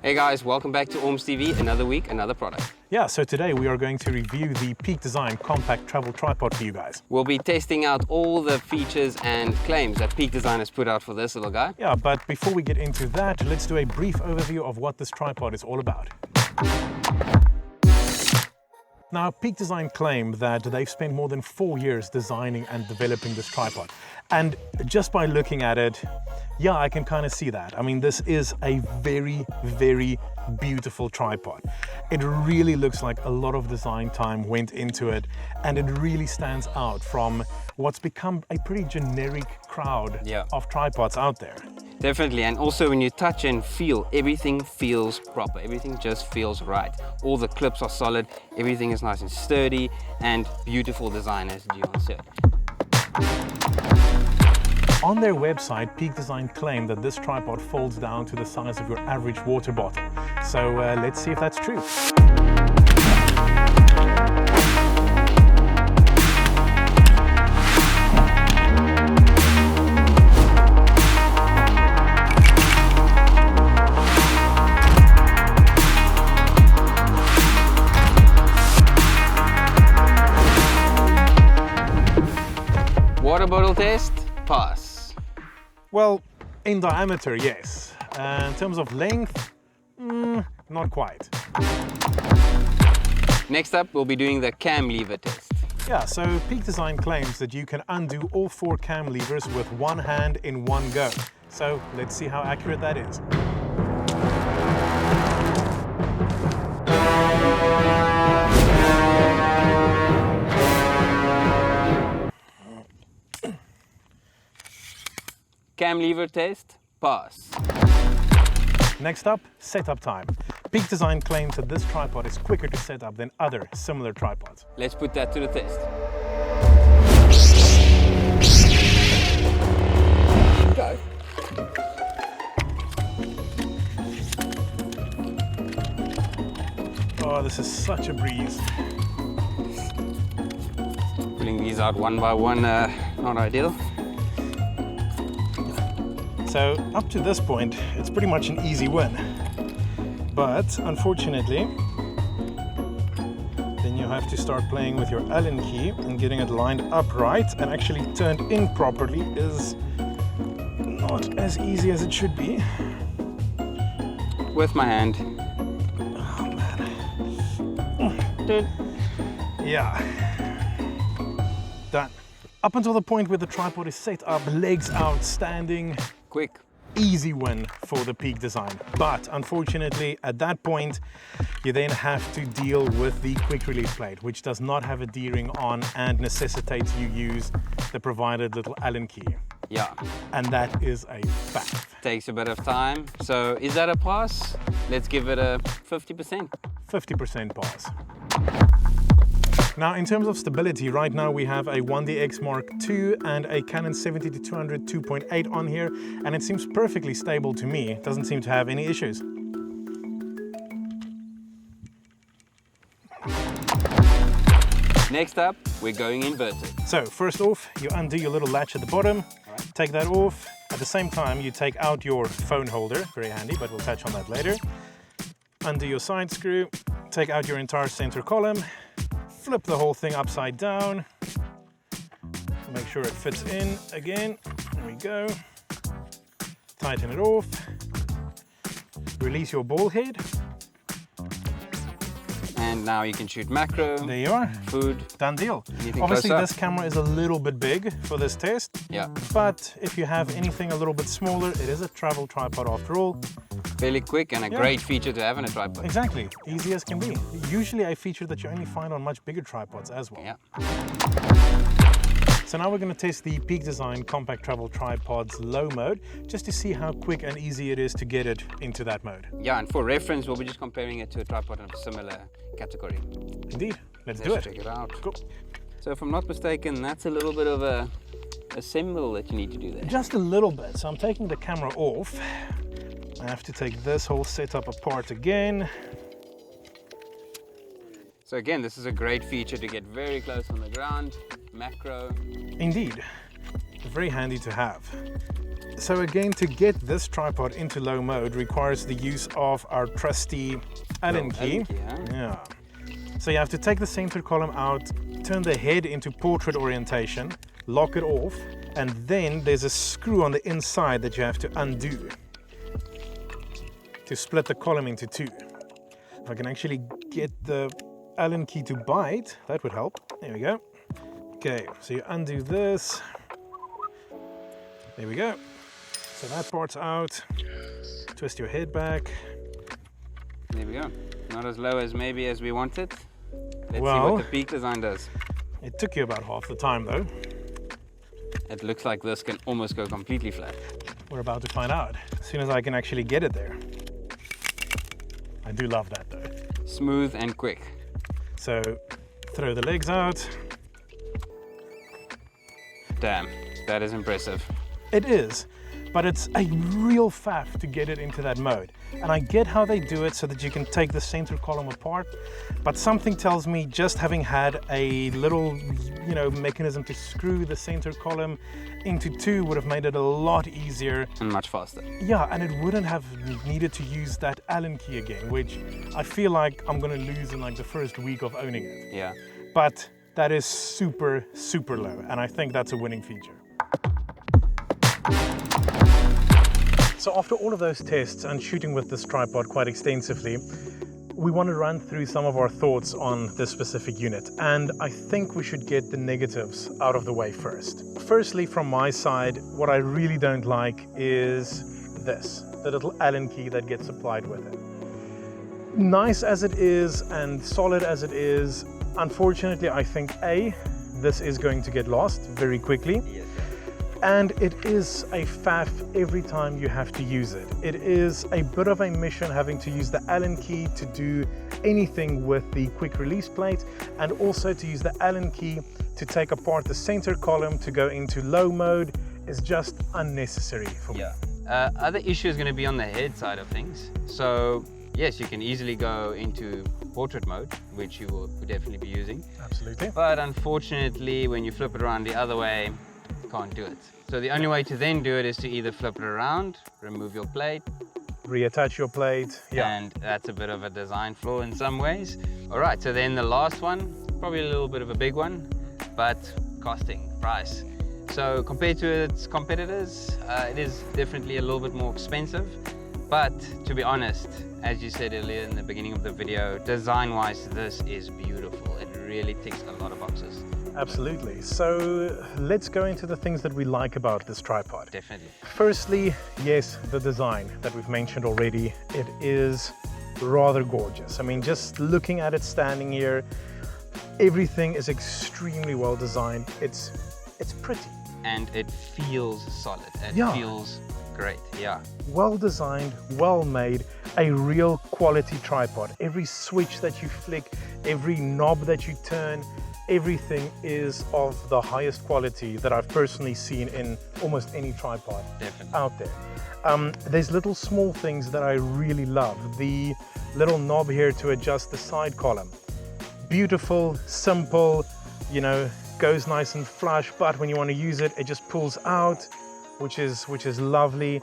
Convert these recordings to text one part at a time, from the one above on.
Hey guys, welcome back to Orms TV. Another week, another product. Yeah, so today we are going to review the Peak Design Compact Travel Tripod for you guys. We'll be testing out all the features and claims that Peak Design has put out for this little guy. Yeah, but before we get into that, let's do a brief overview of what this tripod is all about. Now, Peak Design claim that they've spent more than 4 years designing and developing this tripod. And just by looking at it, yeah, I can kind of see that. I mean, this is a very, very beautiful tripod. It really looks like a lot of design time went into it, and it really stands out from what's become a pretty generic crowd of tripods out there. Definitely, and also when you touch and feel, everything feels proper. Everything just feels right. All the clips are solid, everything is nice and sturdy, and beautiful design, as Dion said. On their website, Peak Design claim that this tripod folds down to the size of your average water bottle. So let's see if that's true. Water bottle test, pass. Well, in diameter, yes. In terms of length, not quite. Next up, we'll be doing the cam lever test. Yeah, so Peak Design claims that you can undo all 4 cam levers with one hand in one go. So let's see how accurate that is. Cam lever test, pass. Next up, setup time. Peak Design claims that this tripod is quicker to set up than other similar tripods. Let's put that to the test. Go. Oh, this is such a breeze. Pulling these out one by one, not ideal. So up to this point, it's pretty much an easy win. But unfortunately, then you have to start playing with your Allen key and getting it lined up right and actually turned in properly is not as easy as it should be. With my hand. Oh man. Yeah. Done. Up until the point where the tripod is set up, legs out, standing. Quick. Easy win for the Peak Design. But unfortunately, at that point, you then have to deal with the quick release plate, which does not have a D-ring on and necessitates you use the provided little Allen key. Yeah. And that is a fact. Takes a bit of time. So is that a pass? Let's give it a 50%. 50% pass. Now, in terms of stability, right now we have a 1DX Mark II and a Canon 70-200 2.8 on here, and it seems perfectly stable to me. It doesn't seem to have any issues. Next up, we're going inverted. So first off, you undo your little latch at the bottom, take that off. At the same time, you take out your phone holder, very handy, but we'll touch on that later. Undo your side screw, take out your entire center column, flip the whole thing upside down, make sure it fits in again. There we go. Tighten it off. Release your ball head. And now you can shoot macro. There you are. Food. Done deal. Anything Obviously, closer? this camera is a little bit big for this test. Yeah. But if you have anything a little bit smaller, it is a travel tripod after all. Fairly quick and a great feature to have in a tripod. Exactly. Easy as can be. Usually a feature that you only find on much bigger tripods as well. Yeah. So now we're going to test the Peak Design Compact Travel Tripod's low mode, just to see how quick and easy it is to get it into that mode. Yeah, and for reference, we'll be just comparing it to a tripod of a similar category. Indeed. Let's do it. Check it out. Cool. So if I'm not mistaken, that's a little bit of a symbol that you need to do there. Just a little bit. So I'm taking the camera off. I have to take this whole setup apart again. So again, this is a great feature to get very close on the ground, macro. Indeed. Very handy to have. So again, to get this tripod into low mode requires the use of our trusty Allen key. Yeah. So you have to take the center column out, turn the head into portrait orientation, lock it off, and then there's a screw on the inside that you have to undo to split the column into two. If I can actually get the Allen key to bite, that would help. There we go. Okay, so you undo this. There we go. So that part's out. Twist your head back. There we go. Not as low as maybe as we wanted. Let's see Well, what the peak design does. it took you about half the time though. It looks like this can almost go completely flat. We're about to find out as soon as I can actually get it there. I do love that though. Smooth and quick. So throw the legs out. Damn, that is impressive. It is, but it's a real faff to get it into that mode. And I get how they do it so that you can take the center column apart, but something tells me just having had a little, mechanism to screw the center column into two would have made it a lot easier. And much faster. Yeah, and it wouldn't have needed to use that Allen key again, which I feel like I'm gonna lose in like the first week of owning it. Yeah. But that is super, super low, and I think that's a winning feature. So after all of those tests and shooting with this tripod quite extensively, we want to run through some of our thoughts on this specific unit. And I think we should get the negatives out of the way first. Firstly, from my side, what I really don't like is this, the little Allen key that gets applied with it. Nice as it is and solid as it is, unfortunately, I think this is going to get lost very quickly. Yes. And it is a faff every time you have to use it. It is a bit of a mission having to use the Allen key to do anything with the quick release plate, and also to use the Allen key to take apart the center column to go into low mode is just unnecessary for me. Yeah. Other issue is going to be on the head side of things. So yes, you can easily go into portrait mode, which you will definitely be using. Absolutely. But unfortunately, when you flip it around the other way, can't do it. So the only way to then do it is to either flip it around, remove your plate, Reattach your plate. Yeah. and that's a bit of a design flaw in some ways. All right, so then the last one, probably a little bit of a big one, but costing, price. So compared to its competitors, it is definitely a little bit more expensive, but to be honest, as you said earlier in the beginning of the video, design-wise, this is beautiful. It really ticks a lot of boxes. Absolutely. So let's go into the things that we like about this tripod. Definitely. Firstly, yes, the design that we've mentioned already, it is rather gorgeous. I mean, just looking at it standing here, everything is extremely well designed. It's pretty. And it feels solid. It Yeah. feels great, yeah. Well designed, well made, a real quality tripod. Every switch that you flick, every knob that you turn, everything is of the highest quality that I've personally seen in almost any tripod Definitely. out there. There's little small things that I really love. The little knob here to adjust the side column. Beautiful, simple, goes nice and flush, but when you want to use it, it just pulls out, which is lovely.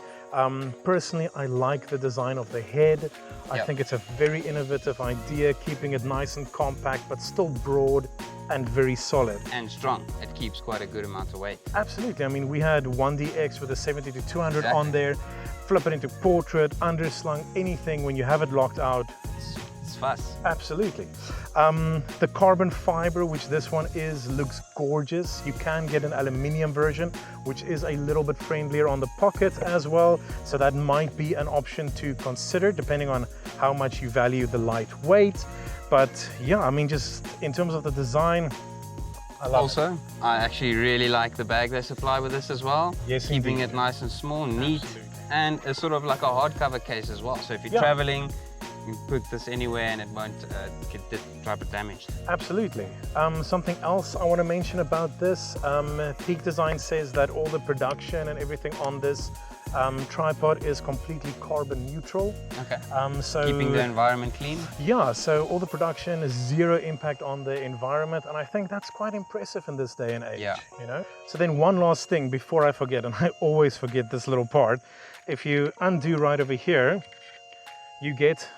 Personally, I like the design of the head. I think it's a very innovative idea, keeping it nice and compact, but still broad and very solid. And strong. It keeps quite a good amount of weight. Absolutely. I mean, we had 1DX with a 70 to 200 on there. Flip it into portrait, underslung, anything. When you have it locked out, It's fast. absolutely. The carbon fiber, which this one is, looks gorgeous. You can get an aluminium version, which is a little bit friendlier on the pocket as well. So that might be an option to consider depending on how much you value the lightweight. But yeah, I mean, just in terms of the design, I love it. Also, I actually really like the bag they supply with this as well. Yes, Keeping indeed. it nice and small, neat, Absolutely. and a sort of like a hardcover case as well. So if you're Yeah. traveling, you can put this anywhere and it won't get the tripod damaged. Absolutely. Something else I want to mention about this, Peak Design says that all the production and everything on this Tripod is completely carbon neutral. Okay. So Keeping the environment clean. yeah, so all the production is zero impact on the environment, and I think that's quite impressive in this day and age. Yeah. You know. So then one last thing before I forget, and I always forget this little part. If you undo right over here, you get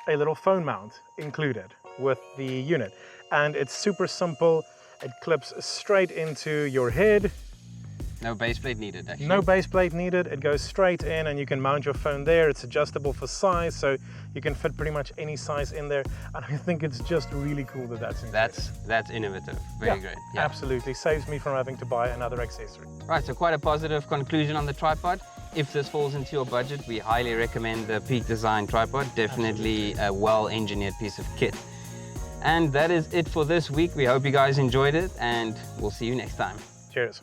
a little phone mount included with the unit, and it's super simple. It clips straight into your head. No base plate needed, actually. No base plate needed. It goes straight in and you can mount your phone there. It's adjustable for size, so you can fit pretty much any size in there. And I think it's just really cool that that's included. That's innovative. Very great. Yeah. Absolutely. Saves me from having to buy another accessory. Right, so quite a positive conclusion on the tripod. If this falls into your budget, we highly recommend the Peak Design tripod. Definitely a well-engineered piece of kit. And that is it for this week. We hope you guys enjoyed it, and we'll see you next time. Cheers.